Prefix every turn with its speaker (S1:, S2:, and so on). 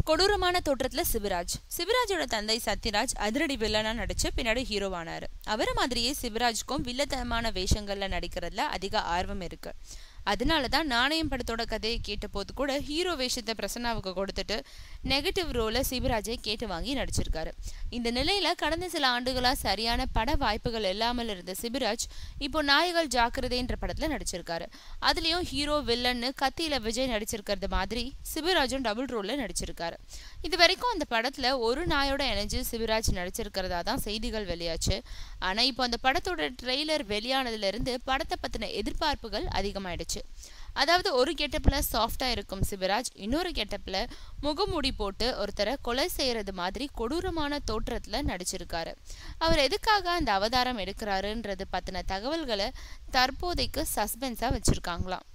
S1: கொடூரமான தோற்றத்துல சிவராஜோட தந்தை சத்யராஜ் அதிரடி வில்லனா நடிச்சு பின்னாடி ஹீரோவானாரு. அவரை மாதிரியே சிவராஜ்க்கும் வில்லத்தனமான வேஷங்கள்ல நடிக்கிறதுல அதிக ஆர்வம் இருக்கு. அதனாலதான் நாணயம் படத்தோட கதையை கேட்ட போது கூட ஹீரோ வேஷத்தை பிரசன்னாவுக்கு கொடுத்துட்டு நெகட்டிவ் ரோல சிவராஜை கேட்டு வாங்கி நடிச்சிருக்காரு. இந்த நிலையில கடந்த சில ஆண்டுகளா சரியான பட வாய்ப்புகள் இல்லாமல் இருந்த சிவராஜ் இப்போ நாயகல் ஜாக்கிரதைன்ற படத்துல நடிச்சிருக்காரு. அதுலயும் ஹீரோ வில்லன்னு கத்தியில விஜய் நடிச்சிருக்கிறது மாதிரி சிவராஜும் டபுள் ரோல்ல நடிச்சிருக்காரு. இது வரைக்கும் அந்த படத்துல ஒரு நாயோட இணைஞ்சு சிவராஜ் நடிச்சிருக்கிறதா தான் செய்திகள் வெளியாச்சு. ஆனா இப்போ அந்த படத்தோட ட்ரெய்லர் வெளியானதுல இருந்து படத்தை பத்தின எதிர்பார்ப்புகள் அதிகமாயிடுச்சு. அதாவது ஒரு கெட்டப்ல சாஃப்டா இருக்கும் சிவராஜ் இன்னொரு கெட்டப்ல முகமூடி போட்டு ஒருத்தரை கொலை செய்யறது மாதிரி கொடூரமான தோற்றத்துல நடிச்சிருக்காரு. அவர் எதுக்காக அந்த அவதாரம் எடுக்கிறாருன்றது பத்தின தகவல்களை தற்போதைக்கு சஸ்பென்ஸா வச்சிருக்காங்களாம்.